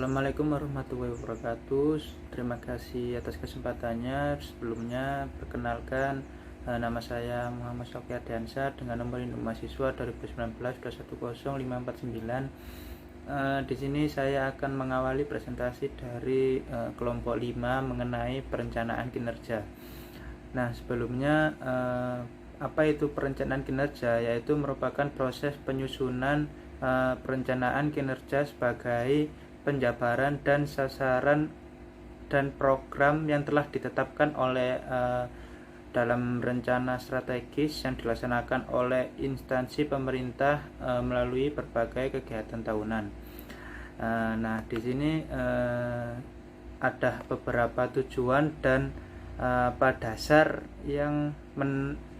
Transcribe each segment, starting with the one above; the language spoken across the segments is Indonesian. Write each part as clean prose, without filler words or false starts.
Assalamualaikum warahmatullahi wabarakatuh. Terima kasih atas kesempatannya. Sebelumnya perkenalkan, nama saya Muhammad Sofyan Ardiansyah dengan nomor induk mahasiswa 2019 210 549. Di sini saya akan mengawali presentasi dari kelompok 5 mengenai perencanaan kinerja. Nah, sebelumnya apa itu perencanaan kinerja? Yaitu merupakan proses penyusunan perencanaan kinerja sebagai penjabaran dan sasaran dan program yang telah ditetapkan oleh dalam rencana strategis yang dilaksanakan oleh instansi pemerintah melalui berbagai kegiatan tahunan. Nah, di sini ada beberapa tujuan dan dasar yang mencakup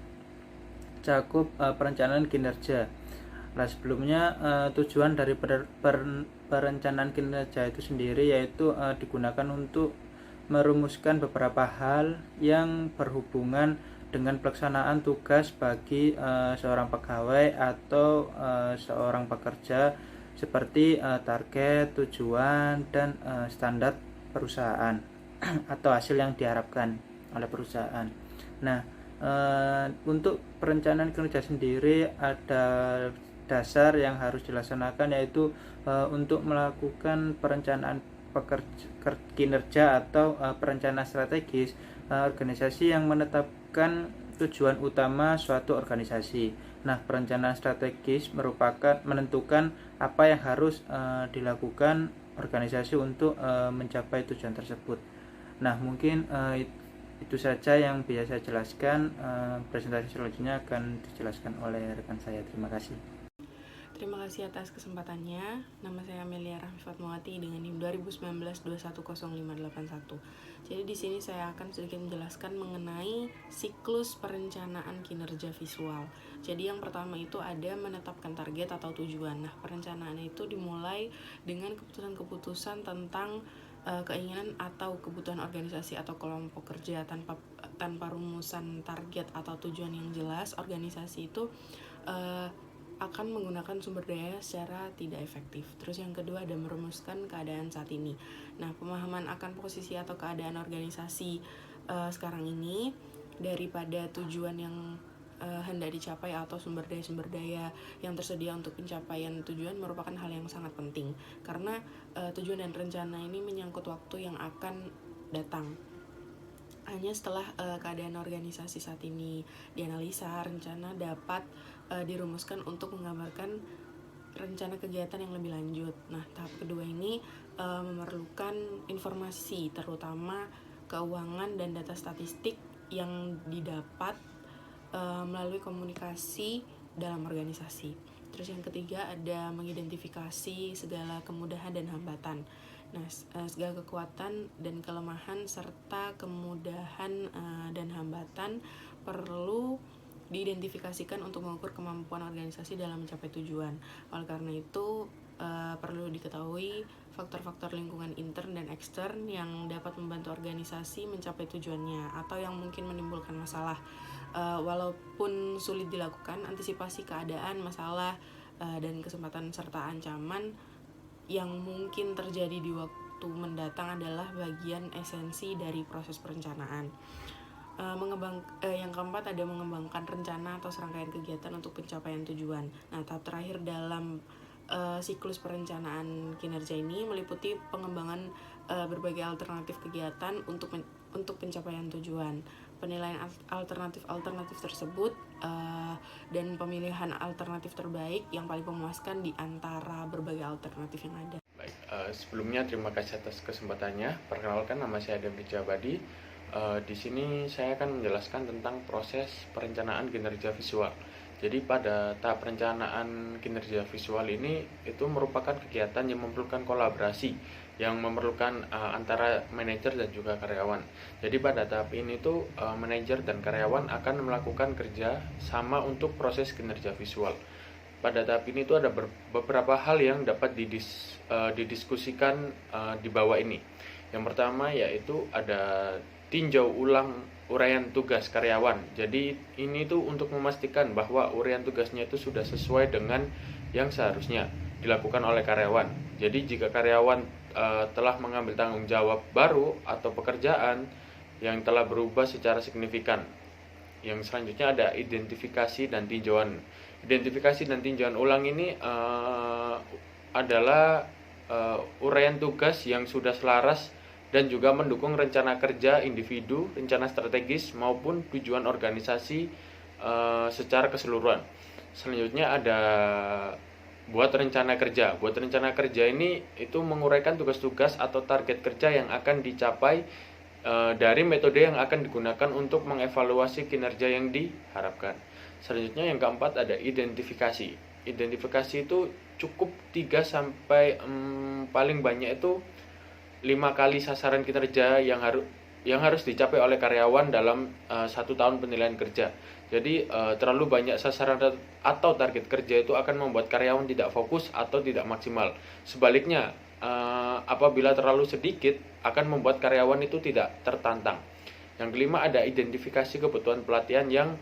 perencanaan kinerja. Nah, sebelumnya tujuan dari perencanaan kinerja itu sendiri yaitu digunakan untuk merumuskan beberapa hal yang berhubungan dengan pelaksanaan tugas bagi seorang pegawai atau seorang pekerja seperti target, tujuan, dan standar perusahaan atau hasil yang diharapkan oleh perusahaan. Nah, untuk perencanaan kinerja sendiri ada dasar yang harus dilaksanakan, yaitu untuk melakukan perencanaan kinerja atau perencanaan strategis organisasi yang menetapkan tujuan utama suatu organisasi. Nah, perencanaan strategis merupakan menentukan apa yang harus dilakukan organisasi untuk mencapai tujuan tersebut. Nah, mungkin itu saja yang bisa saya jelaskan. Presentasi selanjutnya akan dijelaskan oleh rekan saya. Terima kasih. Terima kasih atas kesempatannya. Nama saya Amelia Rahmi Fatmawati dengan NIM 2019-210581. Jadi di sini saya akan sedikit menjelaskan mengenai siklus perencanaan kinerja visual. Jadi yang pertama itu ada menetapkan target atau tujuan. Nah, perencanaan itu dimulai dengan keputusan-keputusan tentang keinginan atau kebutuhan organisasi atau kelompok kerja. Tanpa rumusan target atau tujuan yang jelas, organisasi itu akan menggunakan sumber daya secara tidak efektif. Terus yang kedua ada merumuskan keadaan saat ini. Nah, pemahaman akan posisi atau keadaan organisasi sekarang ini daripada tujuan yang hendak dicapai atau sumber daya yang tersedia untuk pencapaian tujuan merupakan hal yang sangat penting. Karena tujuan dan rencana ini menyangkut waktu yang akan datang. Hanya setelah keadaan organisasi saat ini dianalisa, rencana dapat dirumuskan untuk menggambarkan rencana kegiatan yang lebih lanjut. Nah, tahap kedua ini memerlukan informasi, terutama keuangan dan data statistik yang didapat melalui komunikasi dalam organisasi. Terus yang ketiga ada mengidentifikasi segala kemudahan dan hambatan. Nah, segala kekuatan dan kelemahan serta kemudahan dan hambatan perlu diidentifikasikan untuk mengukur kemampuan organisasi dalam mencapai tujuan. Oleh karena itu, perlu diketahui faktor-faktor lingkungan intern dan ekstern yang dapat membantu organisasi mencapai tujuannya atau yang mungkin menimbulkan masalah. Walaupun sulit dilakukan, antisipasi keadaan, masalah, dan kesempatan serta ancaman yang mungkin terjadi di waktu mendatang adalah bagian esensi dari proses perencanaan. Yang keempat ada mengembangkan rencana atau serangkaian kegiatan untuk pencapaian tujuan. Nah, tahap terakhir dalam siklus perencanaan kinerja ini meliputi pengembangan berbagai alternatif kegiatan untuk pencapaian tujuan, penilaian alternatif tersebut dan pemilihan alternatif terbaik yang paling memuaskan di antara berbagai alternatif yang ada. Baik, sebelumnya terima kasih atas kesempatannya. Perkenalkan, nama saya Adam Abadi. Di sini saya akan menjelaskan tentang proses perencanaan kinerja visual. Jadi pada tahap perencanaan kinerja visual ini itu merupakan kegiatan yang memerlukan kolaborasi, yang memerlukan antara manajer dan juga karyawan. Jadi pada tahap ini tuh manajer dan karyawan akan melakukan kerja sama untuk proses kinerja visual. Pada tahap ini tuh ada beberapa hal yang dapat didiskusikan di bawah ini. Yang pertama yaitu ada tinjau ulang uraian tugas karyawan. Jadi ini tuh untuk memastikan bahwa uraian tugasnya itu sudah sesuai dengan yang seharusnya. dilakukan oleh karyawan. Jadi jika karyawan telah mengambil tanggung jawab baru atau pekerjaan yang telah berubah secara signifikan. Yang selanjutnya ada identifikasi dan tinjauan. Identifikasi dan tinjauan ulang ini adalah uraian tugas yang sudah selaras dan juga mendukung rencana kerja individu, rencana strategis maupun tujuan organisasi secara keseluruhan. Selanjutnya ada buat rencana kerja. Buat rencana kerja ini itu menguraikan tugas-tugas atau target kerja yang akan dicapai dari metode yang akan digunakan untuk mengevaluasi kinerja yang diharapkan. Selanjutnya yang keempat ada identifikasi. Identifikasi itu cukup 3 sampai paling banyak itu 5 kali sasaran kinerja yang harus dicapai oleh karyawan dalam 1 tahun penilaian kerja. Jadi terlalu banyak sasaran atau target kerja itu akan membuat karyawan tidak fokus atau tidak maksimal. Sebaliknya, apabila terlalu sedikit akan membuat karyawan itu tidak tertantang. Yang kelima ada identifikasi kebutuhan pelatihan yang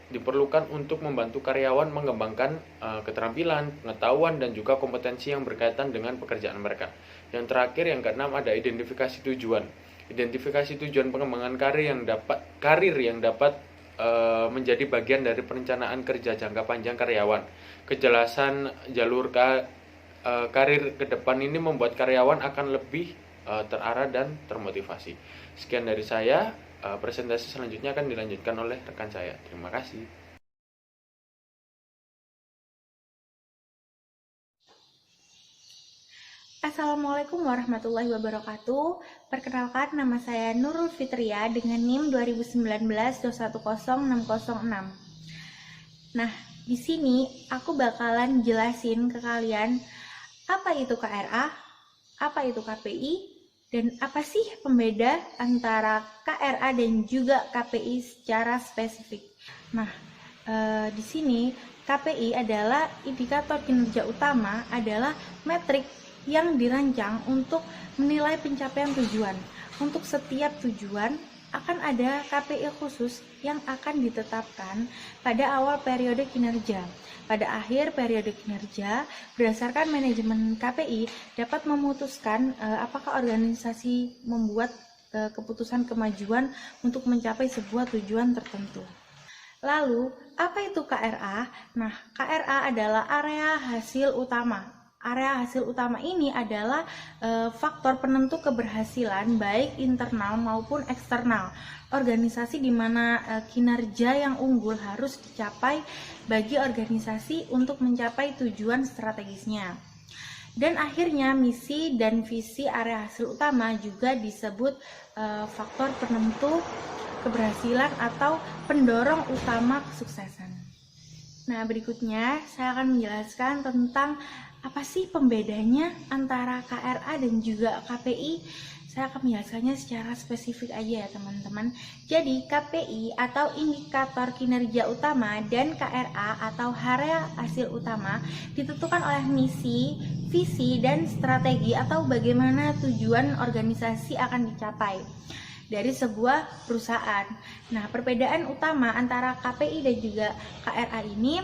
diperlukan untuk membantu karyawan mengembangkan keterampilan, pengetahuan, dan juga kompetensi yang berkaitan dengan pekerjaan mereka. Yang terakhir, yang keenam, ada identifikasi tujuan. Identifikasi tujuan pengembangan karir yang dapat menjadi bagian dari perencanaan kerja jangka panjang karyawan. Kejelasan jalur karir ke depan ini membuat karyawan akan lebih terarah dan termotivasi. Sekian dari saya. Presentasi selanjutnya akan dilanjutkan oleh rekan saya. Terima kasih. Assalamualaikum warahmatullahi wabarakatuh. Perkenalkan, nama saya Nurul Fitria dengan NIM 2019-210606. Nah, di sini aku bakalan jelasin ke kalian apa itu KRA, apa itu KPI, dan apa sih pembeda antara KRA dan juga KPI secara spesifik. Nah, di sini KPI adalah indikator kinerja utama, adalah metrik yang dirancang untuk menilai pencapaian tujuan. Untuk setiap tujuan akan ada KPI khusus yang akan ditetapkan pada awal periode kinerja. Pada akhir periode kinerja, berdasarkan manajemen KPI dapat memutuskan apakah organisasi membuat keputusan kemajuan untuk mencapai sebuah tujuan tertentu. Lalu, apa itu KRA? Nah, KRA adalah area hasil utama. Area hasil utama ini adalah faktor penentu keberhasilan baik internal maupun eksternal. Organisasi di mana kinerja yang unggul harus dicapai bagi organisasi untuk mencapai tujuan strategisnya. Dan akhirnya misi dan visi area hasil utama juga disebut faktor penentu keberhasilan atau pendorong utama kesuksesan. Nah, berikutnya saya akan menjelaskan tentang apa sih pembedanya antara KRA dan juga KPI. Saya akan menjelaskannya secara spesifik aja ya teman-teman. Jadi KPI atau indikator kinerja utama dan KRA atau area hasil utama ditentukan oleh misi, visi, dan strategi atau bagaimana tujuan organisasi akan dicapai dari sebuah perusahaan. Nah, perbedaan utama antara KPI dan juga KRA ini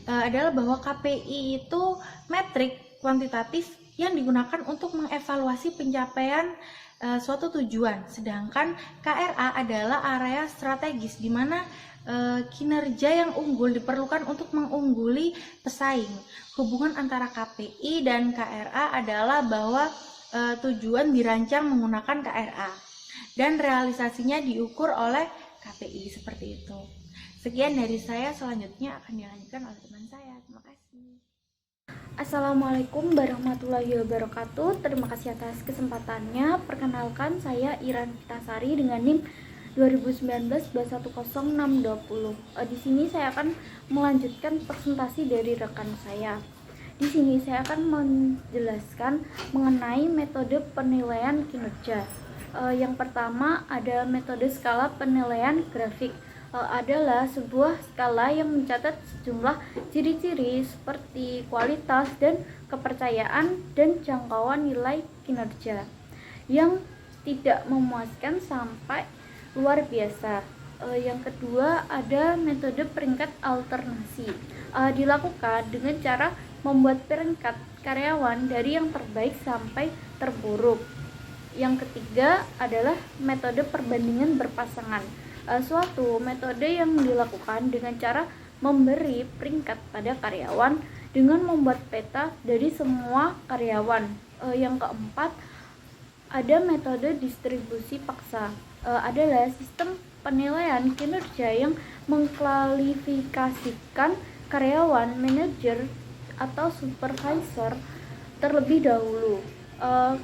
adalah bahwa KPI itu metrik kuantitatif yang digunakan untuk mengevaluasi pencapaian suatu tujuan, sedangkan KRA adalah area strategis di mana kinerja yang unggul diperlukan untuk mengungguli pesaing. Hubungan antara KPI dan KRA adalah bahwa tujuan dirancang menggunakan KRA dan realisasinya diukur oleh KPI seperti itu. Sekian dari saya, selanjutnya akan dilanjutkan oleh teman saya. Terima kasih. Assalamualaikum warahmatullahi wabarakatuh. Terima kasih atas kesempatannya. Perkenalkan, saya Iran Kitasari dengan NIM 2019-210620. Di sini saya akan melanjutkan presentasi dari rekan saya. Di sini saya akan menjelaskan mengenai metode penilaian kinerja. Yang pertama ada metode skala penilaian grafik. Adalah sebuah skala yang mencatat sejumlah ciri-ciri seperti kualitas dan kepercayaan dan jangkauan nilai kinerja yang tidak memuaskan sampai luar biasa. Yang kedua ada metode peringkat alternasi. Dilakukan dengan cara membuat peringkat karyawan dari yang terbaik sampai terburuk. Yang ketiga adalah metode perbandingan berpasangan. Suatu metode yang dilakukan dengan cara memberi peringkat pada karyawan dengan membuat peta dari semua karyawan. Yang keempat ada metode distribusi paksa. Adalah sistem penilaian kinerja yang mengklasifikasikan karyawan, manajer, atau supervisor terlebih dahulu.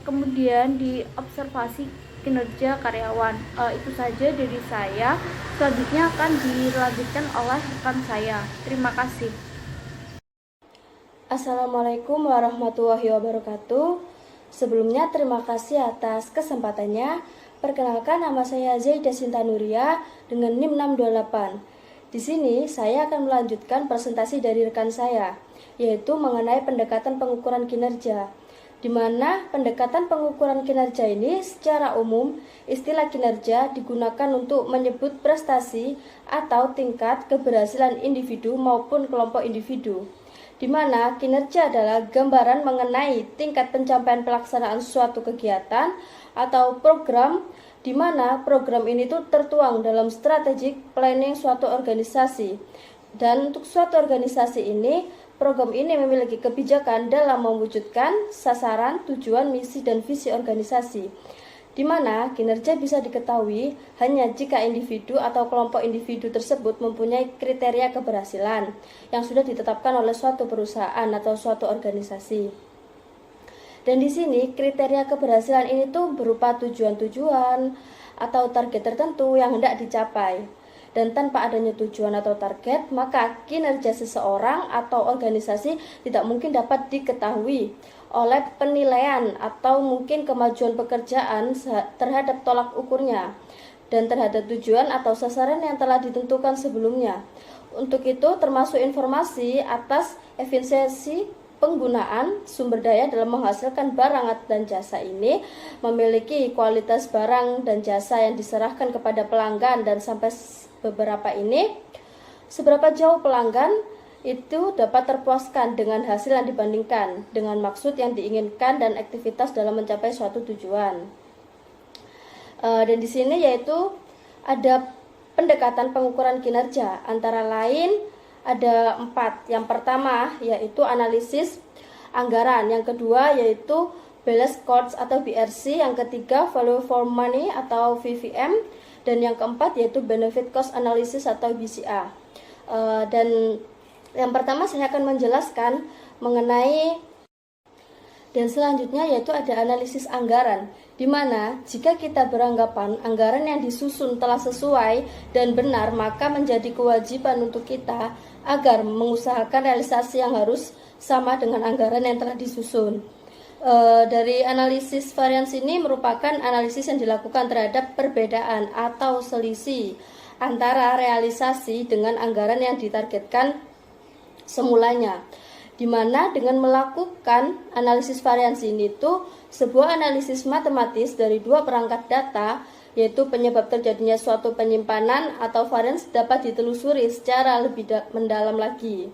Kemudian diobservasi kinerja karyawan. Itu saja dari saya. Selanjutnya akan dilanjutkan oleh rekan saya. Terima kasih. Assalamualaikum warahmatullahi wabarakatuh. Sebelumnya terima kasih atas kesempatannya. Perkenalkan, nama saya Zaidah Sinta Nuria dengan NIM 628. Di sini saya akan melanjutkan presentasi dari rekan saya, yaitu mengenai pendekatan pengukuran kinerja. Di mana pendekatan pengukuran kinerja ini secara umum istilah kinerja digunakan untuk menyebut prestasi atau tingkat keberhasilan individu maupun kelompok individu, di mana kinerja adalah gambaran mengenai tingkat pencapaian pelaksanaan suatu kegiatan atau program, di mana program ini tuh tertuang dalam strategic planning suatu organisasi. Dan untuk suatu organisasi ini, program ini memiliki kebijakan dalam mewujudkan sasaran, tujuan, misi, dan visi organisasi, di mana kinerja bisa diketahui hanya jika individu atau kelompok individu tersebut mempunyai kriteria keberhasilan yang sudah ditetapkan oleh suatu perusahaan atau suatu organisasi. Dan di sini kriteria keberhasilan ini tuh berupa tujuan-tujuan atau target tertentu yang hendak dicapai. Dan tanpa adanya tujuan atau target, maka kinerja seseorang atau organisasi tidak mungkin dapat diketahui oleh penilaian atau mungkin kemajuan pekerjaan terhadap tolak ukurnya dan terhadap tujuan atau sasaran yang telah ditentukan sebelumnya. Untuk itu termasuk informasi atas efisiensi penggunaan sumber daya dalam menghasilkan barang dan jasa ini, memiliki kualitas barang dan jasa yang diserahkan kepada pelanggan, dan sampai beberapa ini seberapa jauh pelanggan itu dapat terpuaskan dengan hasil yang dibandingkan dengan maksud yang diinginkan dan aktivitas dalam mencapai suatu tujuan. Dan di sini yaitu ada pendekatan pengukuran kinerja, antara lain ada 4. Yang pertama yaitu analisis anggaran, yang kedua yaitu balance cost atau BRC, yang ketiga value for money atau VVM, dan yang keempat yaitu benefit cost analysis atau BCA. Dan yang pertama saya akan menjelaskan mengenai, dan selanjutnya yaitu ada analisis anggaran, di mana jika kita beranggapan anggaran yang disusun telah sesuai dan benar, maka menjadi kewajiban untuk kita agar mengusahakan realisasi yang harus sama dengan anggaran yang telah disusun. Dari analisis varians ini merupakan analisis yang dilakukan terhadap perbedaan atau selisih antara realisasi dengan anggaran yang ditargetkan semulanya, di mana dengan melakukan analisis variansi ini tuh sebuah analisis matematis dari dua perangkat data, yaitu penyebab terjadinya suatu penyimpanan atau varians dapat ditelusuri secara lebih mendalam lagi.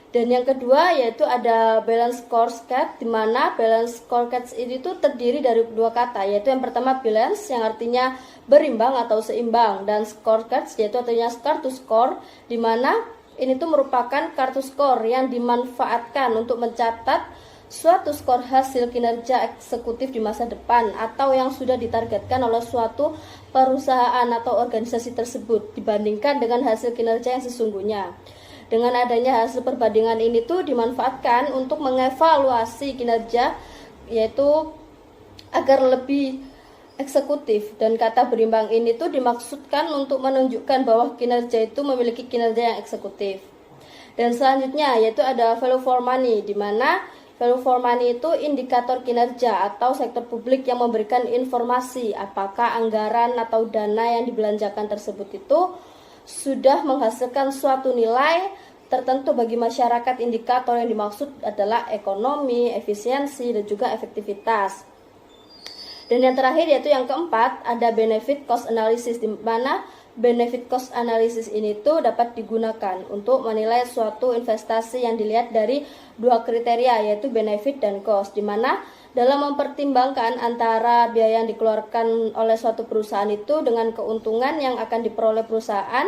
Dan yang kedua yaitu ada balance scorecard, di mana balance scorecard ini tuh terdiri dari dua kata, yaitu yang pertama balance yang artinya berimbang atau seimbang, dan scorecard yaitu artinya score to score, di mana ini tuh merupakan kartu skor yang dimanfaatkan untuk mencatat suatu skor hasil kinerja eksekutif di masa depan atau yang sudah ditargetkan oleh suatu perusahaan atau organisasi tersebut dibandingkan dengan hasil kinerja yang sesungguhnya. Dengan adanya hasil perbandingan ini tuh dimanfaatkan untuk mengevaluasi kinerja, yaitu agar lebih eksekutif, dan kata berimbang ini tuh dimaksudkan untuk menunjukkan bahwa kinerja itu memiliki kinerja yang eksekutif. Dan selanjutnya yaitu ada value for money, di mana value for money itu indikator kinerja atau sektor publik yang memberikan informasi apakah anggaran atau dana yang dibelanjakan tersebut itu sudah menghasilkan suatu nilai tertentu bagi masyarakat. Indikator yang dimaksud adalah ekonomi, efisiensi, dan juga efektivitas. Dan yang terakhir yaitu yang keempat ada benefit cost analysis, di mana benefit cost analysis ini tuh dapat digunakan untuk menilai suatu investasi yang dilihat dari dua kriteria, yaitu benefit dan cost, di mana dalam mempertimbangkan antara biaya yang dikeluarkan oleh suatu perusahaan itu dengan keuntungan yang akan diperoleh perusahaan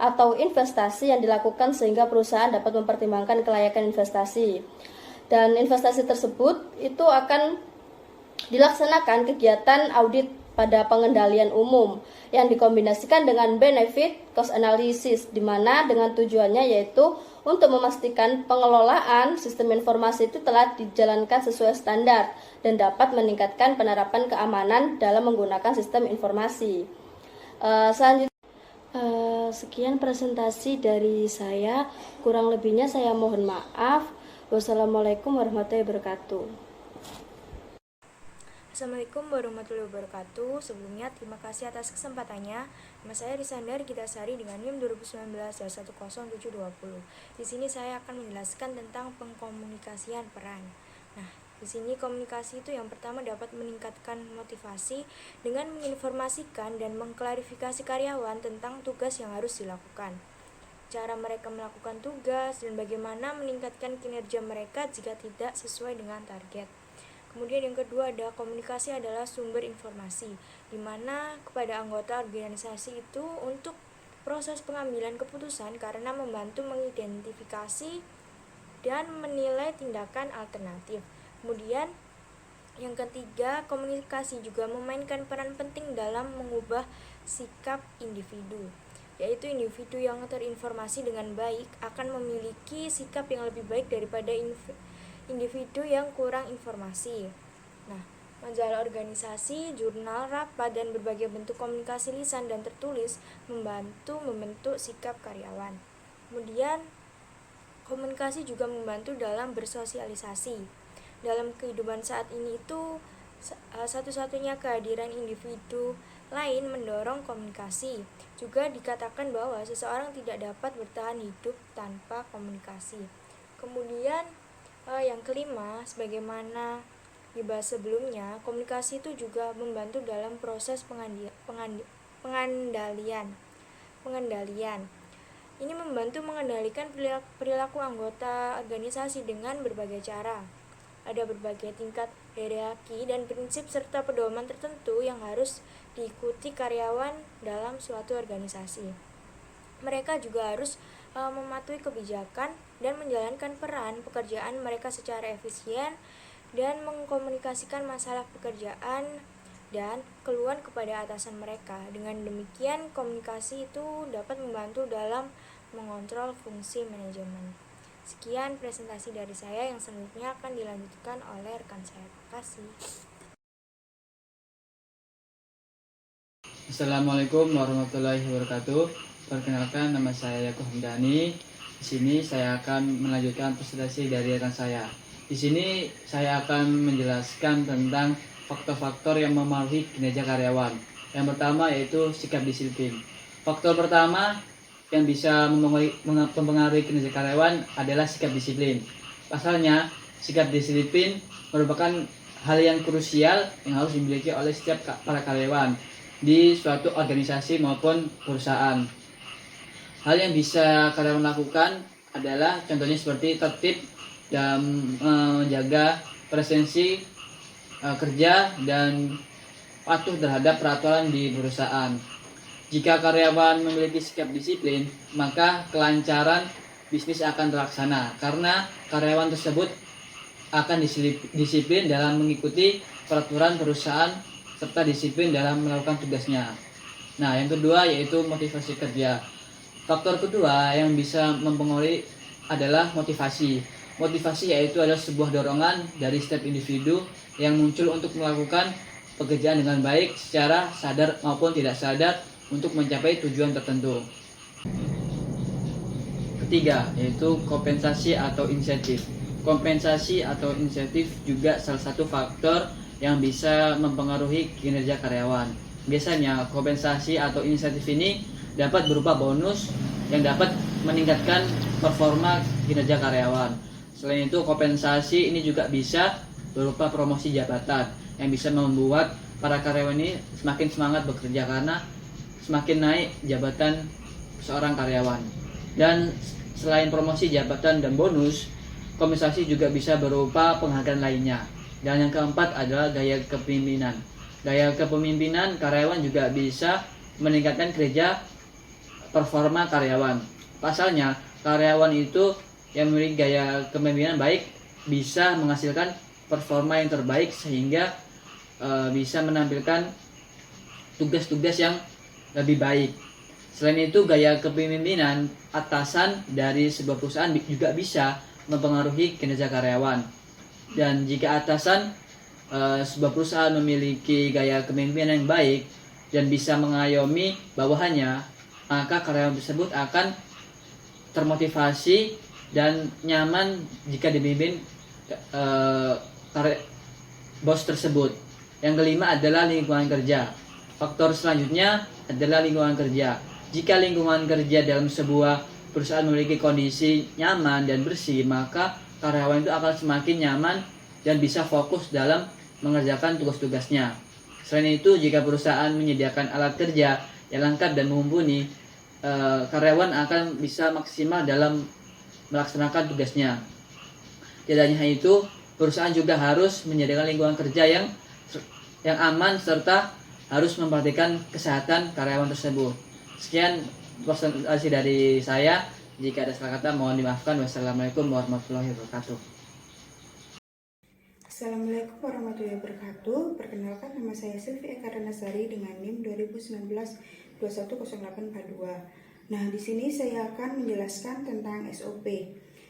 atau investasi yang dilakukan, sehingga perusahaan dapat mempertimbangkan kelayakan investasi. Dan investasi tersebut itu akan dilaksanakan kegiatan audit pada pengendalian umum yang dikombinasikan dengan benefit cost analysis, di mana dengan tujuannya yaitu untuk memastikan pengelolaan sistem informasi itu telah dijalankan sesuai standar dan dapat meningkatkan penerapan keamanan dalam menggunakan sistem informasi. Sekian presentasi dari saya, kurang lebihnya saya mohon maaf. Wassalamualaikum warahmatullahi wabarakatuh. Assalamualaikum warahmatullahi wabarakatuh. Sebelumnya terima kasih atas kesempatannya. Nama saya Risandar Gitasari dengan NIM 2019-10720. Di sini saya akan menjelaskan tentang pengkomunikasian peran. Nah, di sini komunikasi itu yang pertama dapat meningkatkan motivasi dengan menginformasikan dan mengklarifikasi karyawan tentang tugas yang harus dilakukan, cara mereka melakukan tugas, dan bagaimana meningkatkan kinerja mereka jika tidak sesuai dengan target. Kemudian yang kedua ada komunikasi adalah sumber informasi, di mana kepada anggota organisasi itu untuk proses pengambilan keputusan karena membantu mengidentifikasi dan menilai tindakan alternatif. Kemudian yang ketiga, komunikasi juga memainkan peran penting dalam mengubah sikap individu, yaitu individu yang terinformasi dengan baik akan memiliki sikap yang lebih baik daripada individu yang kurang informasi. Nah, majalah organisasi, jurnal, rapat, dan berbagai bentuk komunikasi lisan dan tertulis membantu membentuk sikap karyawan. Kemudian, komunikasi juga membantu dalam bersosialisasi. Dalam kehidupan saat ini itu, satu-satunya kehadiran individu lain mendorong komunikasi. Juga dikatakan bahwa seseorang tidak dapat bertahan hidup tanpa komunikasi. Kemudian, yang kelima, sebagaimana dibahas sebelumnya, komunikasi itu juga membantu dalam proses pengendalian. Ini membantu mengendalikan perilaku anggota organisasi dengan berbagai cara. Ada berbagai tingkat hierarki dan prinsip serta pedoman tertentu yang harus diikuti karyawan dalam suatu organisasi. Mereka juga harus mematuhi kebijakan dan menjalankan peran pekerjaan mereka secara efisien dan mengkomunikasikan masalah pekerjaan dan keluhan kepada atasan mereka. Dengan demikian, komunikasi itu dapat membantu dalam mengontrol fungsi manajemen. Sekian presentasi dari saya, yang selanjutnya akan dilanjutkan oleh rekan saya. Terima kasih. Assalamualaikum warahmatullahi wabarakatuh. Perkenalkan, nama saya Yakub Hamdani. Di sini saya akan melanjutkan presentasi dari rekan saya. Di sini saya akan menjelaskan tentang faktor-faktor yang memengaruhi kinerja karyawan. Yang pertama yaitu sikap disiplin. Faktor pertama yang bisa mempengaruhi kinerja karyawan adalah sikap disiplin. Pasalnya, sikap disiplin merupakan hal yang krusial yang harus dimiliki oleh setiap para karyawan di suatu organisasi maupun perusahaan. Hal yang bisa karyawan lakukan adalah contohnya seperti tertib dan menjaga presensi kerja dan patuh terhadap peraturan di perusahaan. Jika karyawan memiliki sikap disiplin, maka kelancaran bisnis akan terlaksana karena karyawan tersebut akan disiplin dalam mengikuti peraturan perusahaan serta disiplin dalam melakukan tugasnya. Nah, yang kedua yaitu motivasi kerja. Faktor kedua yang bisa mempengaruhi adalah motivasi. Motivasi yaitu adalah sebuah dorongan dari setiap individu yang muncul untuk melakukan pekerjaan dengan baik secara sadar maupun tidak sadar untuk mencapai tujuan tertentu. Ketiga, yaitu kompensasi atau insentif. Kompensasi atau insentif juga salah satu faktor yang bisa mempengaruhi kinerja karyawan. Biasanya kompensasi atau insentif ini dapat berupa bonus yang dapat meningkatkan performa kinerja karyawan. Selain itu, kompensasi ini juga bisa berupa promosi jabatan yang bisa membuat para karyawan ini semakin semangat bekerja karena semakin naik jabatan seorang karyawan. Dan selain promosi jabatan dan bonus, kompensasi juga bisa berupa penghargaan lainnya. Dan yang keempat adalah gaya kepemimpinan. Gaya kepemimpinan karyawan juga bisa meningkatkan kerja performa karyawan. Pasalnya, karyawan itu yang memiliki gaya kepemimpinan baik bisa menghasilkan performa yang terbaik sehingga bisa menampilkan tugas-tugas yang lebih baik. Selain itu, gaya kepemimpinan atasan dari sebuah perusahaan juga bisa mempengaruhi kinerja karyawan. Dan jika atasan sebuah perusahaan memiliki gaya kepemimpinan yang baik dan bisa mengayomi bawahannya, maka karyawan tersebut akan termotivasi dan nyaman jika dipimpin bos tersebut. Yang kelima adalah lingkungan kerja. Faktor selanjutnya adalah lingkungan kerja. Jika lingkungan kerja dalam sebuah perusahaan memiliki kondisi nyaman dan bersih, maka karyawan itu akan semakin nyaman dan bisa fokus dalam mengerjakan tugas-tugasnya. Selain itu, jika perusahaan menyediakan alat kerja yang lengkap dan mumpuni, karyawan akan bisa maksimal dalam melaksanakan tugasnya. Tidak hanya itu, perusahaan juga harus menyediakan lingkungan kerja yang aman serta harus memperhatikan kesehatan karyawan tersebut. Sekian presentasi dari saya. Jika ada salah kata mohon dimaafkan. Wassalamualaikum warahmatullahi wabarakatuh. Assalamualaikum warahmatullahi wabarakatuh. Perkenalkan, nama saya Silvi Eka Renasari dengan NIM 2019-210842. Nah, di sini saya akan menjelaskan tentang SOP.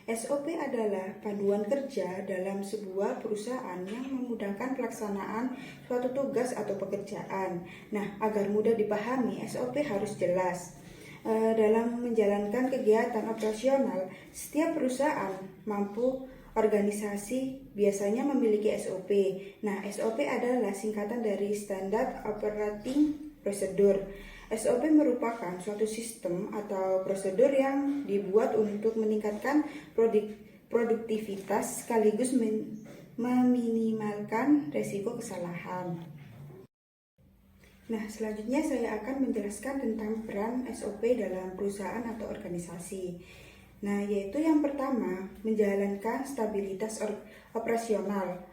SOP adalah panduan kerja dalam sebuah perusahaan yang memudahkan pelaksanaan suatu tugas atau pekerjaan. Nah, agar mudah dipahami, SOP harus jelas. Dalam menjalankan kegiatan operasional, setiap perusahaan mampu organisasi biasanya memiliki SOP. Nah, SOP adalah singkatan dari Standard Operating Procedure. SOP merupakan suatu sistem atau prosedur yang dibuat untuk meningkatkan produktivitas sekaligus meminimalkan risiko kesalahan. Nah, selanjutnya saya akan menjelaskan tentang peran SOP dalam perusahaan atau organisasi. Nah, yaitu yang pertama, menjalankan stabilitas operasional.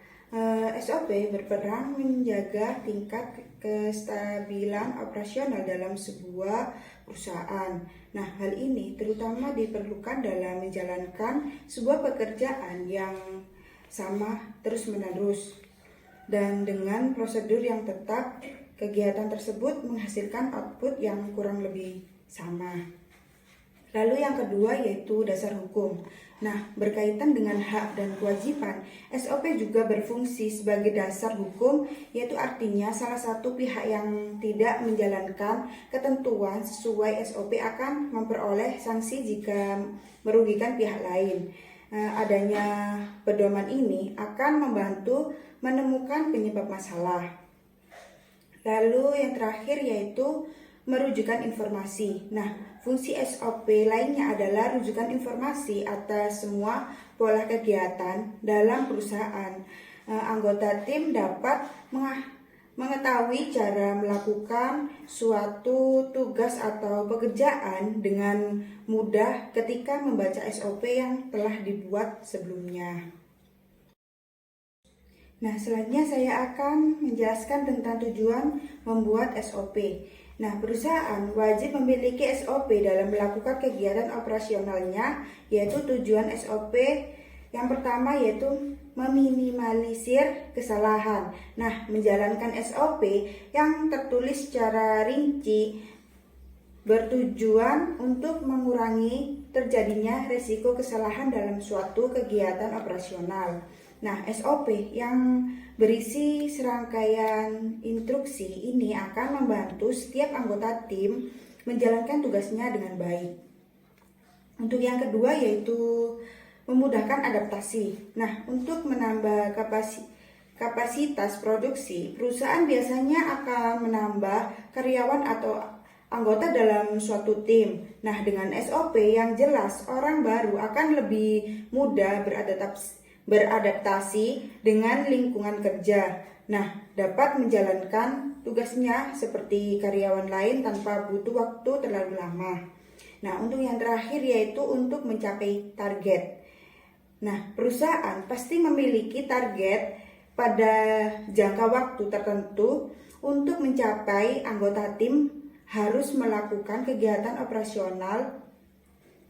SOP berperan menjaga tingkat kestabilan operasional dalam sebuah perusahaan. Nah, hal ini terutama diperlukan dalam menjalankan sebuah pekerjaan yang sama terus-menerus. Dan dengan prosedur yang tetap, kegiatan tersebut menghasilkan output yang kurang lebih sama. Lalu yang kedua yaitu dasar hukum. Nah, berkaitan dengan hak dan kewajiban, SOP juga berfungsi sebagai dasar hukum, yaitu artinya salah satu pihak yang tidak menjalankan ketentuan sesuai SOP akan memperoleh sanksi jika merugikan pihak lain. Adanya pedoman ini akan membantu menemukan penyebab masalah. Lalu yang terakhir yaitu merujukan informasi. Nah, fungsi SOP lainnya adalah rujukan informasi atas semua pola kegiatan dalam perusahaan. Anggota tim dapat mengetahui cara melakukan suatu tugas atau pekerjaan dengan mudah ketika membaca SOP yang telah dibuat sebelumnya. Nah, selanjutnya saya akan menjelaskan tentang tujuan membuat SOP. Nah, perusahaan wajib memiliki SOP dalam melakukan kegiatan operasionalnya, yaitu tujuan SOP yang pertama yaitu meminimalisir kesalahan. Nah, menjalankan SOP yang tertulis secara rinci bertujuan untuk mengurangi terjadinya risiko kesalahan dalam suatu kegiatan operasional. Nah, SOP yang berisi serangkaian instruksi ini akan membantu setiap anggota tim menjalankan tugasnya dengan baik. Untuk yang kedua yaitu memudahkan adaptasi. Nah, untuk menambah kapasitas produksi, perusahaan biasanya akan menambah karyawan atau anggota dalam suatu tim. Nah, dengan SOP yang jelas, orang baru akan lebih mudah beradaptasi dengan lingkungan kerja. Nah, dapat menjalankan tugasnya seperti karyawan lain tanpa butuh waktu terlalu lama. Nah, untuk yang terakhir yaitu untuk mencapai target. Nah, perusahaan pasti memiliki target pada jangka waktu tertentu. Untuk mencapai, anggota tim harus melakukan kegiatan operasional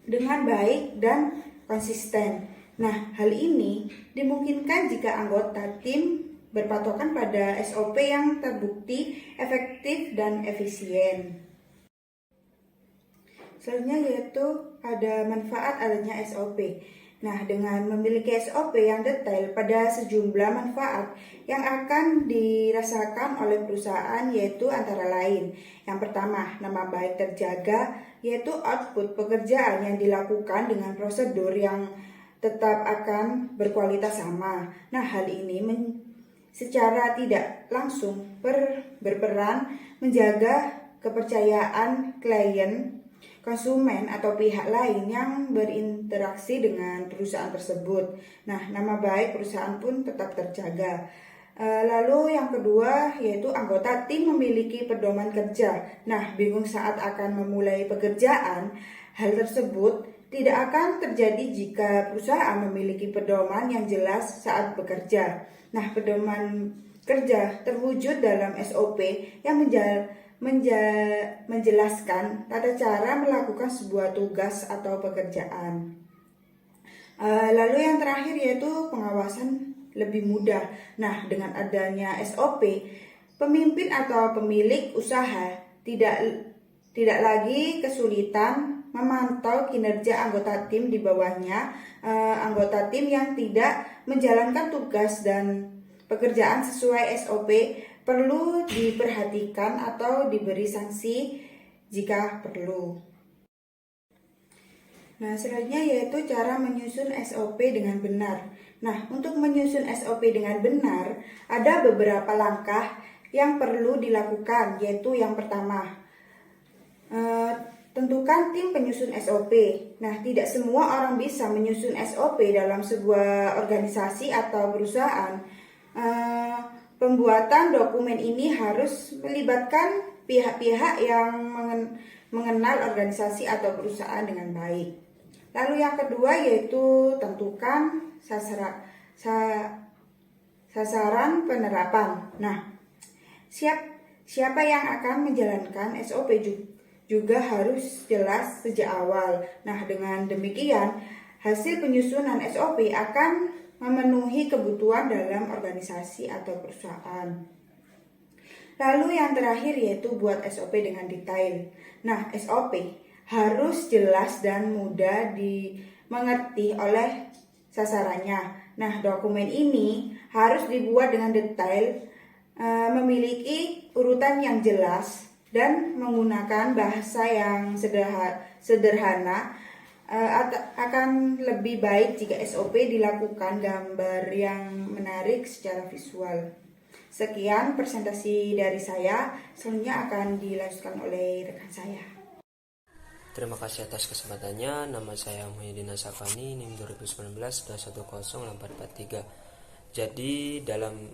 dengan baik dan konsisten. Nah, hal ini dimungkinkan jika anggota tim berpatokan pada SOP yang terbukti efektif dan efisien. Selanjutnya yaitu ada manfaat adanya SOP. Nah, dengan memiliki SOP yang detail pada sejumlah manfaat yang akan dirasakan oleh perusahaan yaitu antara lain. Yang pertama, nama baik terjaga, yaitu output pekerjaan yang dilakukan dengan prosedur yang tetap akan berkualitas sama. Nah, hal ini secara tidak langsung berperan menjaga kepercayaan klien, konsumen atau pihak lain yang berinteraksi dengan perusahaan tersebut. Nah, nama baik perusahaan pun tetap terjaga. Lalu yang kedua yaitu anggota tim memiliki pedoman kerja. Nah, bingung saat akan memulai pekerjaan, hal tersebut tidak akan terjadi jika perusahaan memiliki pedoman yang jelas saat bekerja. Nah, pedoman kerja terwujud dalam SOP yang menjelaskan tata cara melakukan sebuah tugas atau pekerjaan. Lalu yang terakhir yaitu pengawasan lebih mudah. Nah, dengan adanya SOP, pemimpin atau pemilik usaha tidak lagi kesulitan memantau kinerja anggota tim di bawahnya. Anggota tim yang tidak menjalankan tugas dan pekerjaan sesuai SOP perlu diperhatikan atau diberi sanksi jika perlu. Nah, selanjutnya yaitu cara menyusun SOP dengan benar. Nah, untuk menyusun SOP dengan benar, ada beberapa langkah yang perlu dilakukan, yaitu yang pertama, tentukan tim penyusun SOP. Nah, tidak semua orang bisa menyusun SOP dalam sebuah organisasi atau perusahaan. Pembuatan dokumen ini harus melibatkan pihak-pihak yang mengenal organisasi atau perusahaan dengan baik. Lalu yang kedua yaitu tentukan sasaran penerapan. Nah, siapa yang akan menjalankan SOP juga harus jelas sejak awal. Nah, dengan demikian hasil penyusunan SOP akan memenuhi kebutuhan dalam organisasi atau perusahaan. Lalu yang terakhir yaitu buat SOP dengan detail. Nah, SOP harus jelas dan mudah dimengerti oleh sasarannya. Nah, dokumen ini harus dibuat dengan detail, memiliki urutan yang jelas, dan menggunakan bahasa yang sederhana. Akan lebih baik jika SOP dilakukan gambar yang menarik secara visual. Sekian presentasi dari saya, selanjutnya akan dilanjutkan oleh rekan saya. Terima kasih atas kesempatannya. Nama saya Muhyiddin Asafani, NIM 2019-2108443. Jadi dalam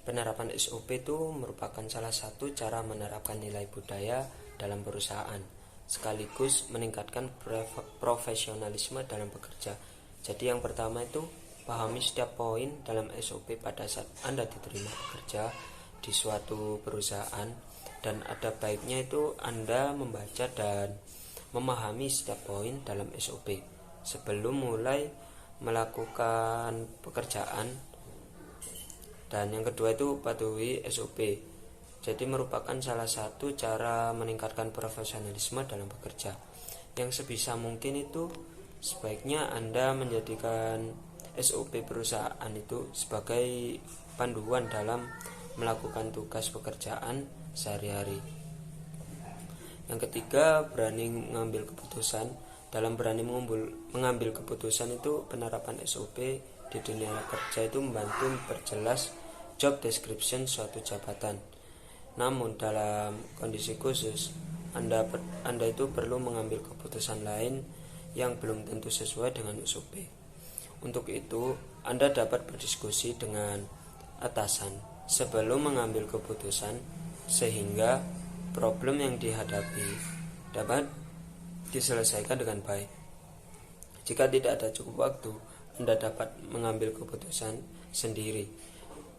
penerapan SOP itu merupakan salah satu cara menerapkan nilai budaya dalam perusahaan, sekaligus meningkatkan profesionalisme dalam bekerja. Jadi yang pertama itu pahami setiap poin dalam SOP pada saat Anda diterima bekerja di suatu perusahaan, dan ada baiknya itu Anda membaca dan memahami setiap poin dalam SOP sebelum mulai melakukan pekerjaan. Dan yang kedua itu patuhi SOP. Jadi merupakan salah satu cara meningkatkan profesionalisme dalam bekerja. Yang sebisa mungkin itu sebaiknya Anda menjadikan SOP perusahaan itu sebagai panduan dalam melakukan tugas pekerjaan sehari-hari. Yang ketiga, berani mengambil keputusan. Dalam berani mengambil keputusan itu penerapan SOP di dunia kerja itu membantu memperjelas job description suatu jabatan. Namun dalam kondisi khusus, Anda itu perlu mengambil keputusan lain yang belum tentu sesuai dengan SOP. Untuk itu, Anda dapat berdiskusi dengan atasan sebelum mengambil keputusan sehingga problem yang dihadapi dapat diselesaikan dengan baik. Jika tidak ada cukup waktu, Anda dapat mengambil keputusan sendiri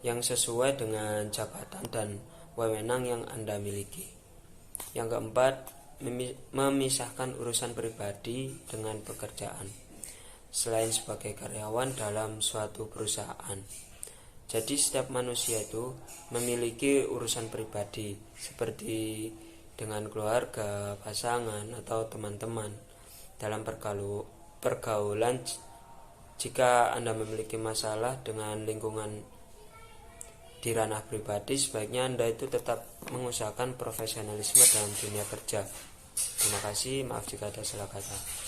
yang sesuai dengan jabatan dan wewenang yang Anda miliki. Yang keempat, memisahkan urusan pribadi dengan pekerjaan. Selain sebagai karyawan dalam suatu perusahaan, jadi setiap manusia itu memiliki urusan pribadi seperti dengan keluarga, pasangan, atau teman-teman. Dalam pergaulan, jika Anda memiliki masalah dengan lingkungan di ranah pribadi, sebaiknya Anda itu tetap mengusahakan profesionalisme dalam dunia kerja. Terima kasih, maaf jika ada salah kata.